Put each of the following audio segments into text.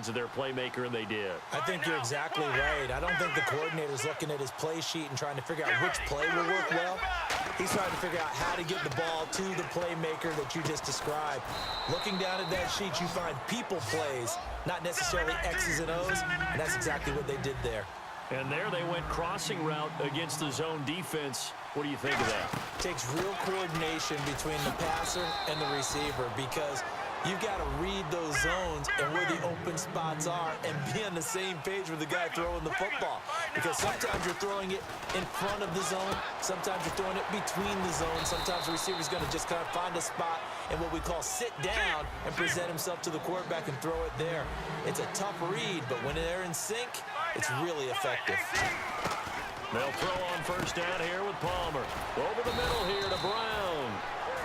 hands of their playmaker, and they did. I think you're exactly right. I don't think the coordinator's looking at his play sheet and trying to figure out which play will work well. He's trying to figure out how to get the ball to the playmaker that you just described. Looking down at that sheet, you find people plays, not necessarily X's and O's, and that's exactly what they did there. And there they went crossing route against the zone defense. What do you think of that? Takes real coordination between the passer and the receiver because you've got to read those zones and where the open spots are and be on the same page with the guy throwing the football. Because sometimes you're throwing it in front of the zone. Sometimes you're throwing it between the zones. Sometimes the receiver's going to just kind of find a spot and what we call sit down and present himself to the quarterback and throw it there. It's a tough read, but when they're in sync, it's really effective. They'll throw on first down here with Palmer. Over the middle here to Brown.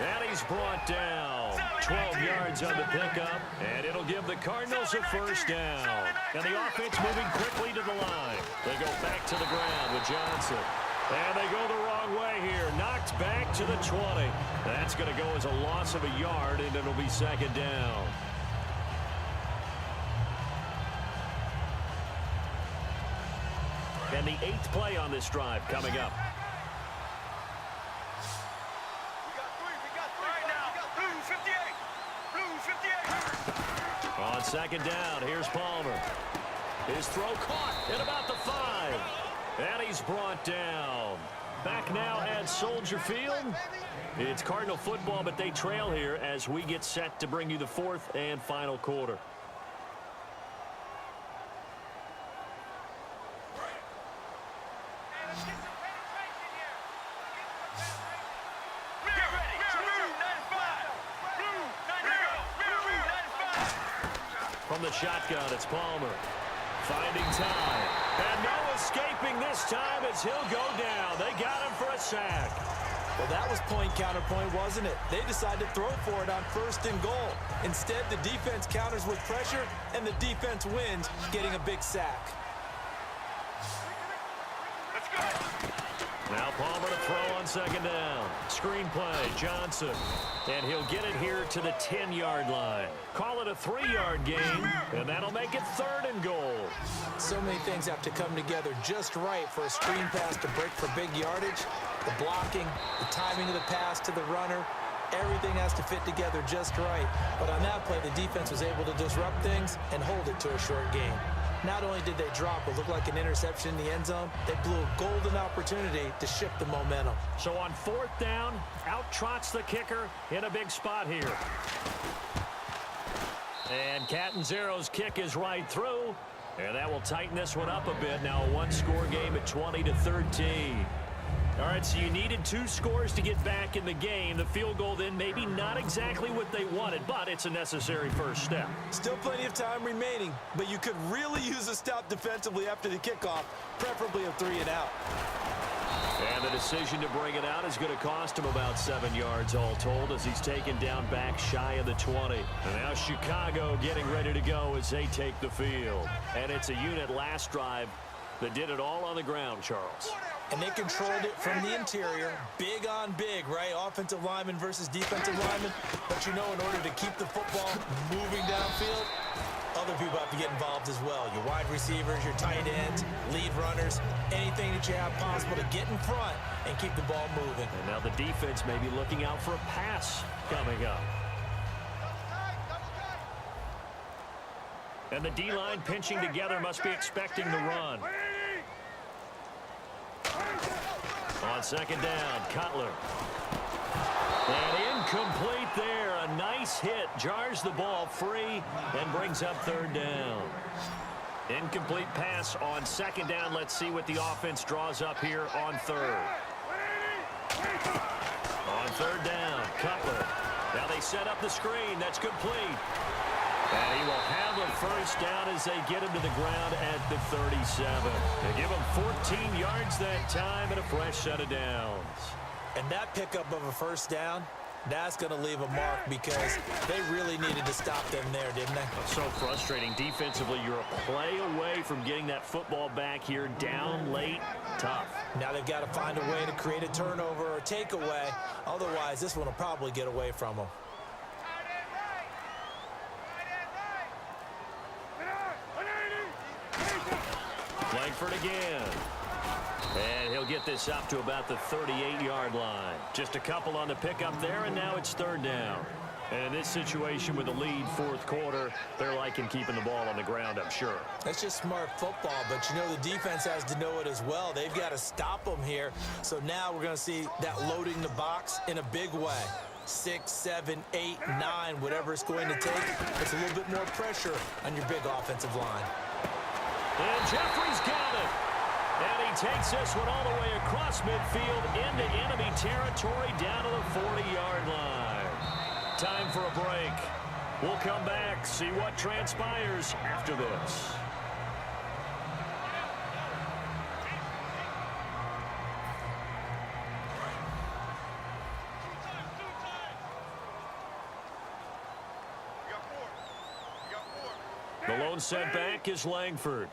And he's brought down. 12 yards on the pickup, and it'll give the Cardinals a first down. And the offense moving quickly to the line. They go back to the ground with Johnson. And they go the wrong way here. Knocked back to the 20. That's going to go as a loss of a yard, and it'll be second down. And the 8th play on this drive coming up. On second down, here's Palmer. His throw caught at about the 5. And he's brought down. Back now at Soldier Field. It's Cardinal football, but they trail here as we get set to bring you the 4th and final quarter. From the shotgun, it's Palmer. Finding time. And no escaping this time as he'll go down. They got him for a sack. Well, that was point-counterpoint, wasn't it? They decided to throw for it on 1st and goal. Instead, the defense counters with pressure, and the defense wins, getting a big sack. Let's go. Now Palmer to throw on second down. Screen play, Johnson. And he'll get it here to the 10-yard line. Call it a 3-yard gain, and that'll make it 3rd and goal. So many things have to come together just right for a screen pass to break for big yardage. The blocking, the timing of the pass to the runner, everything has to fit together just right. But on that play, the defense was able to disrupt things and hold it to a short gain. Not only did they drop what looked like an interception in the end zone, they blew a golden opportunity to shift the momentum. So on 4th down, out trots the kicker in a big spot here. And Catanzaro's kick is right through, and that will tighten this one up a bit. Now a one-score game at 20-13. All right, so you needed 2 scores to get back in the game. The field goal then maybe not exactly what they wanted, but it's a necessary first step. Still plenty of time remaining, but you could really use a stop defensively after the kickoff, preferably a 3 and out. And the decision to bring it out is going to cost him about 7 yards all told as he's taken down back shy of the 20. And now Chicago getting ready to go as they take the field. And it's a unit last drive that did it all on the ground, Charles. And they controlled it from the interior, big on big, right? Offensive lineman versus defensive lineman. But you know, in order to keep the football moving downfield, other people have to get involved as well. Your wide receivers, your tight ends, lead runners, anything that you have possible to get in front and keep the ball moving. And now the defense may be looking out for a pass coming up. And the D-line pinching together must be expecting the run. On second down, Cutler. And incomplete there. A nice hit. Jars the ball free and brings up 3rd down. Incomplete pass on second down. Let's see what the offense draws up here on 3rd. On 3rd down, Cutler. Now they set up the screen. That's complete. And he will have a first down as they get him to the ground at the 37. They give him 14 yards that time and a fresh set of downs. And that pickup of a first down, that's going to leave a mark because they really needed to stop them there, didn't they? It's so frustrating. Defensively, you're a play away from getting that football back here down late. Tough. Now they've got to find a way to create a turnover or takeaway. Otherwise, this one will probably get away from them. Langford again. And he'll get this up to about the 38-yard line. Just a couple on the pickup there, and now it's third down. And in this situation with the lead fourth quarter, they're liking keeping the ball on the ground, I'm sure. That's just smart football, but you know the defense has to know it as well. They've got to stop them here. So now we're going to see that loading the box in a big way. 6, 7, 8, 9, whatever it's going to take. It's a little bit more pressure on your big offensive line. And Jeffrey's got it. And he takes this one all the way across midfield into enemy territory down to the 40-yard line. Time for a break. We'll come back, see what transpires after this. The lone setback is Langford.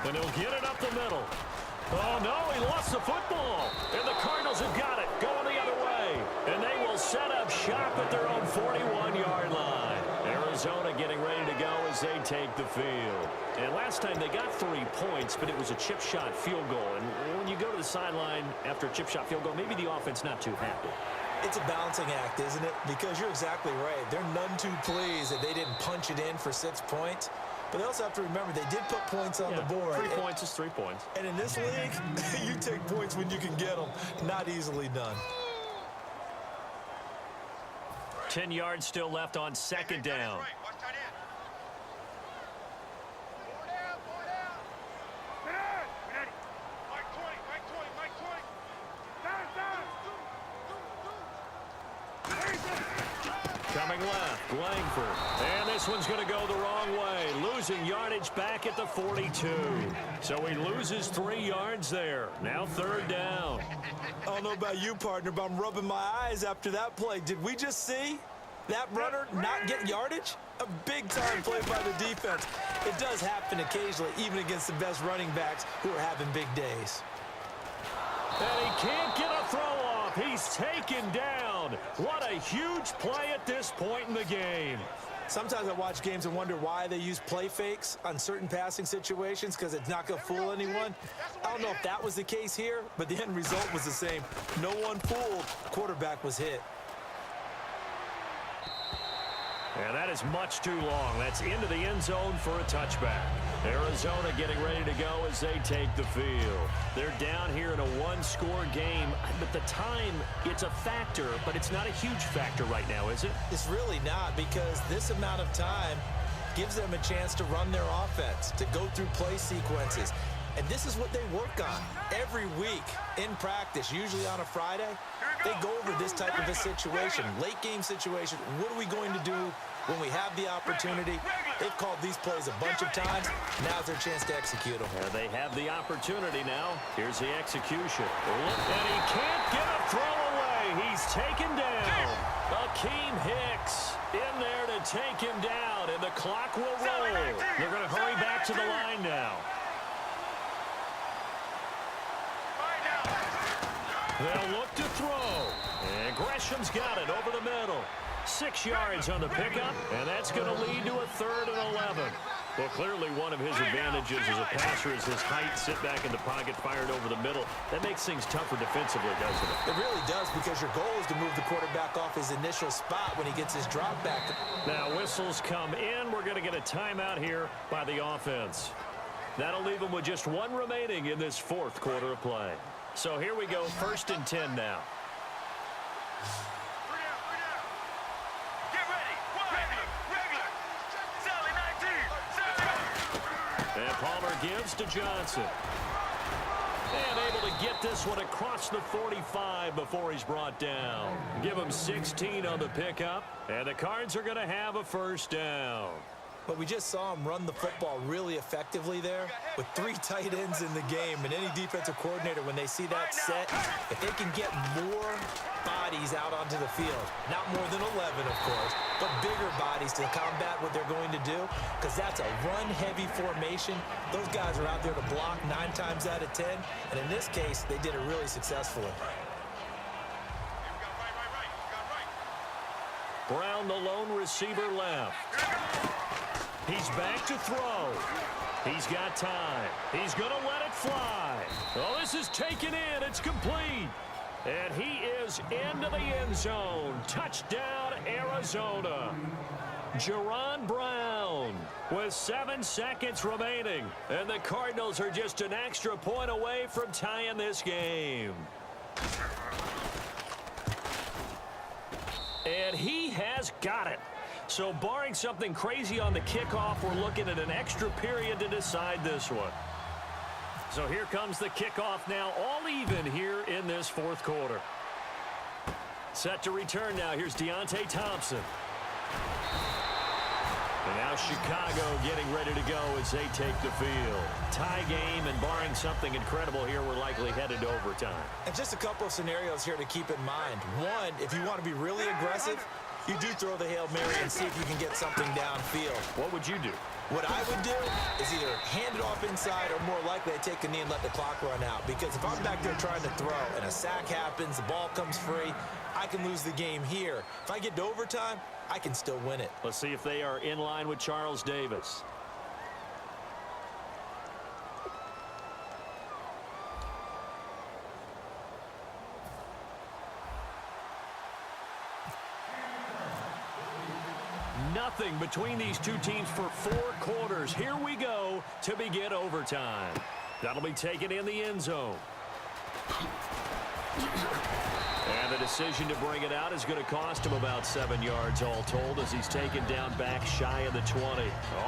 And he'll get it up the middle. Oh, no, he lost the football. And the Cardinals have got it, going the other way. And they will set up shop at their own 41-yard line. Arizona getting ready to go as they take the field. And last time they got 3 points, but it was a chip shot field goal. And when you go to the sideline after a chip shot field goal, maybe the offense not too happy. It's a balancing act, isn't it? Because you're exactly right. They're none too pleased that they didn't punch it in for 6 points. But they also have to remember they did put points on the board. 3 points is 3 points. And in this league, you take points when you can get them. Not easily done. 10 yards still left on second down. Coming left, Langford. And this one's going to go the wrong way. Losing yardage back at the 42. So he loses 3 yards there. Now third down. I don't know about you, partner, but I'm rubbing my eyes after that play. Did we just see that runner not get yardage? A big-time play by the defense. It does happen occasionally, even against the best running backs who are having big days. And he can't get a throw off. He's taken down. What a huge play at this point in the game. Sometimes I watch games and wonder why they use play fakes on certain passing situations because it's not going to fool anyone. I don't know if that was the case here, but the end result was the same. No one fooled. Quarterback was hit. And that is much too long. That's into the end zone for a touchback. Arizona getting ready to go as they take the field. They're down here in a one-score game. But the time, it's a factor, but it's not a huge factor right now, is it? It's really not, because this amount of time gives them a chance to run their offense, to go through play sequences. And this is what they work on every week in practice, usually on a Friday. They go over this type of a situation, late game situation. What are we going to do when we have the opportunity? They've called these plays a bunch of times. Now's their chance to execute them. They have the opportunity now. Here's the execution. And he can't get a throw away. He's taken down. Akeem Hicks in there to take him down, and the clock will roll. They're going to hurry back to the line now. They'll look to throw. And Gresham's got it over the middle. 6 yards on the pickup, and that's going to lead to a 3rd and 11. Well, clearly one of his advantages as a passer is his height, sit back in the pocket, fired over the middle. That makes things tougher defensively, doesn't it? It really does, because your goal is to move the quarterback off his initial spot when he gets his drop back. Now, whistles come in. We're going to get a timeout here by the offense. That'll leave them with just 1 remaining in this 4th quarter of play. So here we go, 1st and 10 now. And Palmer gives to Johnson. And able to get this one across the 45 before he's brought down. Give him 16 on the pickup, and the Cards are going to have a 1st down. But we just saw him run the football really effectively there with 3 tight ends in the game. And any defensive coordinator, when they see that set, if they can get more bodies out onto the field, not more than 11, of course, but bigger bodies to combat what they're going to do, because that's a run-heavy formation. Those guys are out there to block 9 times out of 10. And in this case, they did it really successfully. Brown, the lone receiver, left. He's back to throw. He's got time. He's going to let it fly. Oh, this is taken in. It's complete. And he is into the end zone. Touchdown, Arizona. Jaron Brown with 7 seconds remaining. And the Cardinals are just an extra point away from tying this game. And he has got it. So barring something crazy on the kickoff, we're looking at an extra period to decide this one. So here comes the kickoff now, all even here in this fourth quarter. Set to return now. Here's Deontay Thompson. And now Chicago getting ready to go as they take the field. Tie game, and barring something incredible here, we're likely headed to overtime. And just a couple of scenarios here to keep in mind. One, if you want to be really aggressive, you do throw the Hail Mary and see if you can get something downfield. What would you do? What I would do is either hand it off inside or more likely I take a knee and let the clock run out. Because if I'm back there trying to throw and a sack happens, the ball comes free, I can lose the game here. If I get to overtime, I can still win it. Let's see if they are in line with Charles Davis. Nothing between these two teams for 4 quarters. Here we go to begin overtime. That'll be taken in the end zone. And the decision to bring it out is going to cost him about 7 yards all told as he's taken down back shy of the 20.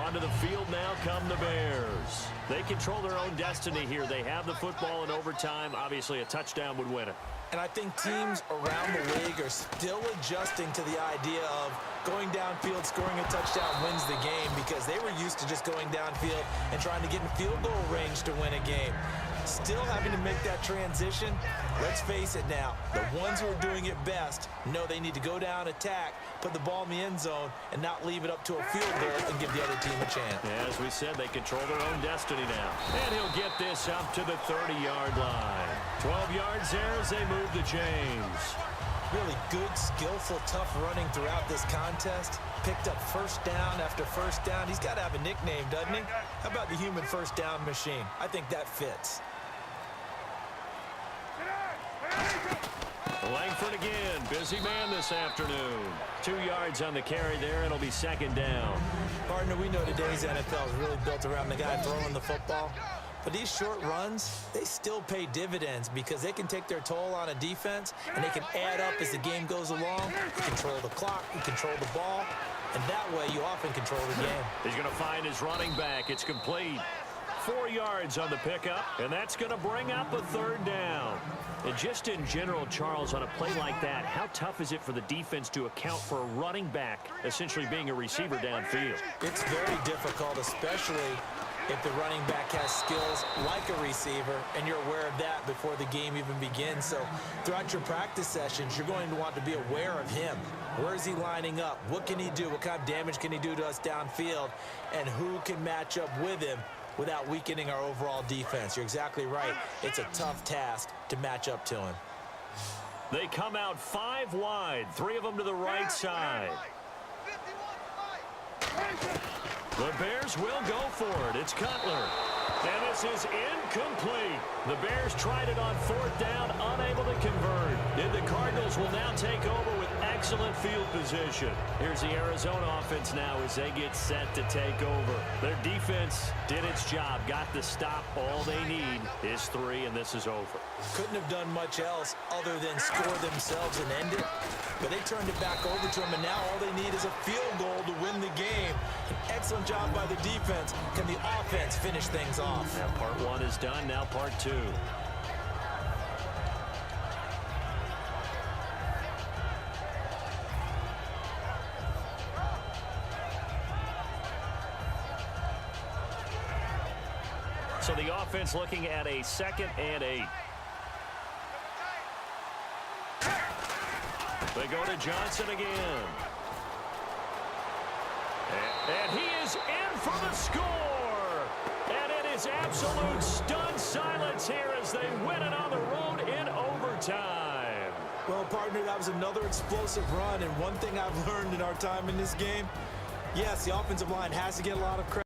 Onto the field now come the Bears. They control their own destiny here. They have the football in overtime. Obviously, a touchdown would win it. And I think teams around the league are still adjusting to the idea of going downfield, scoring a touchdown wins the game because they were used to just going downfield and trying to get in field goal range to win a game. Still having to make that transition. Let's face it now, the ones who are doing it best know they need to go down, attack, put the ball in the end zone, and not leave it up to a field goal and give the other team a chance. Yeah, as we said, they control their own destiny now. And he'll get this up to the 30-yard line. 12 yards there as they move the chains. Really good, skillful, tough running throughout this contest. Picked up first down after first down. He's got to have a nickname, doesn't he? How about the human first down machine? I think that fits. Langford again, busy man this afternoon. 2 yards on the carry there. It'll be second down. Partner, we know today's NFL is really built around the guy throwing the football. But these short runs, they still pay dividends because they can take their toll on a defense and they can add up as the game goes along. You control the clock, you control the ball, and that way you often control the game. He's going to find his running back. It's complete. 4 yards on the pickup, and that's going to bring up a third down. And just in general, Charles, on a play like that, how tough is it for the defense to account for a running back essentially being a receiver downfield? It's very difficult, especially if the running back has skills like a receiver, and you're aware of that before the game even begins. So throughout your practice sessions, you're going to want to be aware of him. Where is he lining up? What can he do? What kind of damage can he do to us downfield? And who can match up with him without weakening our overall defense? You're exactly right. It's a tough task to match up to him. They come out 5 wide, 3 of them to the right side. The Bears will go for it. It's Cutler. And this is incomplete. The Bears tried it on 4th down, unable to convert. And the Cardinals will now take over with excellent field position. Here's the Arizona offense now as they get set to take over. Their defense did its job, got the stop. All they need is 3, and this is over. Couldn't have done much else other than score themselves and end it. But they turned it back over to them, and now all they need is a field goal to win the game. An excellent job by the defense. Can the offense finish things off? Now part 1 is done, now part 2. So the offense looking at a 2nd and 8. They go to Johnson again. And he is in for the score. And it is absolute stunned silence here as they win it on the road in overtime. Well, partner, that was another explosive run. And one thing I've learned in our time in this game, yes, the offensive line has to get a lot of credit.